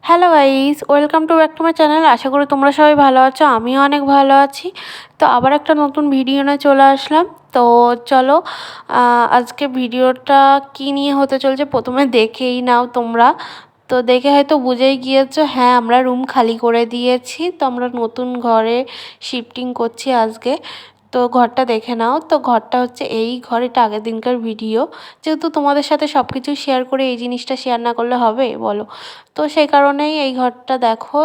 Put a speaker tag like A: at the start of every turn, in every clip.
A: Hello guys, welcome to back to my channel. আশা করি তোমরা সবাই ভালো আছো, আমিও অনেক ভালো আছি। তো আবার একটা নতুন ভিডিও নিয়ে চলে আসলাম। তো চলো, আজকে ভিডিওটা কী নিয়ে হতে চলছে প্রথমে দেখেই নাও তোমরা। তো দেখে হয়তো বুঝেই গিয়েছো, হ্যাঁ আমরা রুম খালি করে দিয়েছি। তো আমরা নতুন ঘরে শিফটিং করছি আজকে। তো ঘরটা দেখে নাও। তো ঘরটা হচ্ছে এই ঘর, এটা আগের দিনকার ভিডিও। যেহেতু তোমাদের সাথে সব কিছু শেয়ার করে এই জিনিসটা শেয়ার না করলে হবে বলো? তো সেই কারণেই এই ঘরটা দেখো,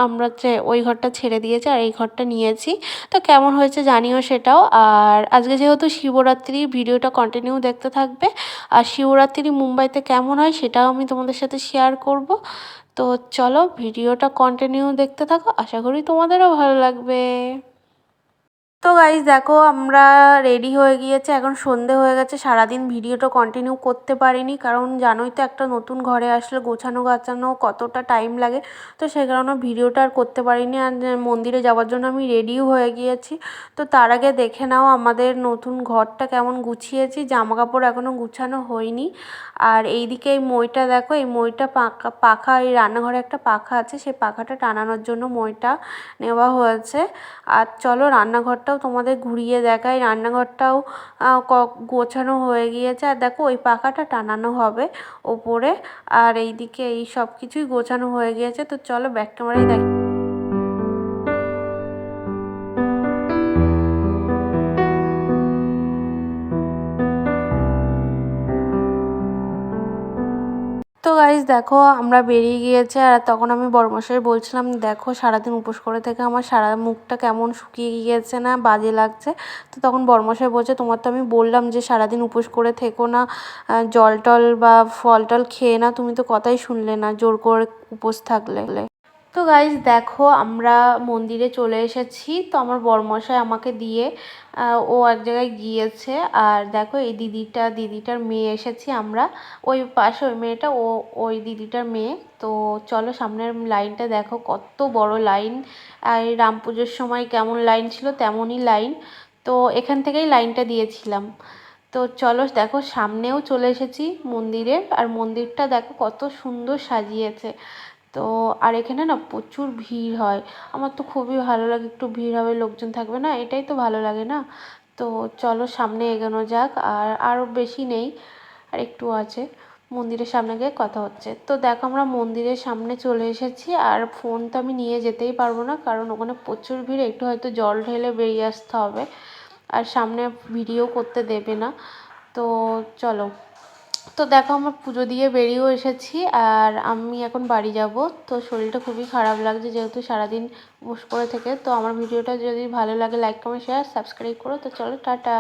A: আমরা যে ওই ঘরটা ছেড়ে দিয়েছি আর এই ঘরটা নিয়েছি। তো কেমন হয়েছে জানিও সেটাও। আর আজকে যেহেতু শিবরাত্রি, ভিডিওটা কন্টিনিউ দেখতে থাকবে। আর শিবরাত্রি মুম্বাইতে কেমন হয় সেটাও আমি তোমাদের সাথে শেয়ার করব। তো চলো ভিডিওটা কন্টিনিউ দেখতে থাকো, আশা করি তোমাদেরও ভালো লাগবে। তো গাইজ দেখো, আমরা রেডি হয়ে গিয়েছে, এখন সন্ধে হয়ে গেছে। সারাদিন ভিডিওটা কন্টিনিউ করতে পারিনি, কারণ জানোই তো একটা নতুন ঘরে আসলে গোছানো গাছানো কতটা টাইম লাগে। তো সেই কারণে ভিডিওটা আর করতে পারিনি। আর মন্দিরে যাওয়ার জন্য আমি রেডিও হয়ে গিয়েছি। তো তার আগে দেখে নাও আমাদের নতুন ঘরটা কেমন গুছিয়েছি। জামা কাপড় এখনও গুছানো হয়নি। আর এইদিকে এই মইটা দেখো, এই মইটা পাখা, এই রান্নাঘরে একটা পাখা আছে, সেই পাখাটা টানানোর জন্য মইটা নেওয়া হয়েছে। আর চলো রান্নাঘরটাও তোমাদের ঘুরিয়ে দেখাই। রান্নাঘরটাও গোছানো হয়ে গিয়েছে। আর দেখো ওই পাখাটা টানানো হবে ওপরে। আর এইদিকে এই সব কিছুই গোছানো হয়ে গিয়েছে। তো চলো ব্যাক ক্যামেরায় দেখি। তো গাইজ দেখো, আমরা বেরিয়ে গিয়েছে। আর তখন আমি বড়মশাই বলছিলাম, দেখো সারাদিন উপোস করে থেকে আমার সারা মুখটা কেমন শুকিয়ে গিয়েছে না, বাজে লাগছে। তো তখন বড়মশাই বলছে, তোমার তো আমি বললাম যে সারাদিন উপোস করে থেকো না, জল টল বা ফল টল খেয়ে না, তুমি তো কথাই শুনলে না, জোর করে উপোস থাকলে। তো গাইজ দেখো, আমরা মন্দিরে চলে এসেছি। তো আমার বরমশাই আমাকে দিয়ে ও এক জায়গায় গিয়েছে। আর দেখো এই দিদিটার মেয়ে এসেছি আমরা। ওই পাশে ওই মেয়েটা, ওই দিদিটার মেয়ে। তো চলো সামনের লাইনটা দেখো, কত বড় লাইন। আর রাম পুজোর সময় কেমন লাইন ছিল তেমনই লাইন। তো এখান থেকেই লাইনটা দিয়েছিলাম। তো চলো দেখো, সামনেও চলে এসেছি মন্দিরে। আর মন্দিরটা দেখো কত সুন্দর সাজিয়েছে। তো আর এখানে না প্রচুর ভিড় হয়। আমার তো খুবই ভালো লাগে, একটু ভিড় হবে, লোকজন থাকবে না, এটাই তো ভালো লাগে না? তো চলো সামনে এগোনো যাক। আর আরও বেশি নেই, আর একটু আছে। মন্দিরের সামনে গিয়ে কথা হচ্ছে। তো দেখো আমরা মন্দিরের সামনে চলে এসেছি। আর ফোন তো আমি নিয়ে যেতেই পারবো না, কারণ ওখানে প্রচুর ভিড়, একটু হয়তো জল ঢেলে বেরিয়ে আসতে হবে। আর সামনে ভিডিও করতে দেবে না। তো চলো। তো দেখো আমরা পুজো দিয়ে বেরিয়েও এসেছি। আর আমি এখন বাড়ি যাব। তো শরীরটা খুবই খারাপ লাগছে, যেহেতু সারাদিন উপোস করে থেকে। তো আমার ভিডিওটা যদি ভালো লাগে, লাইক কমেন্ট শেয়ার সাবস্ক্রাইব করো। তো চলো টাটা।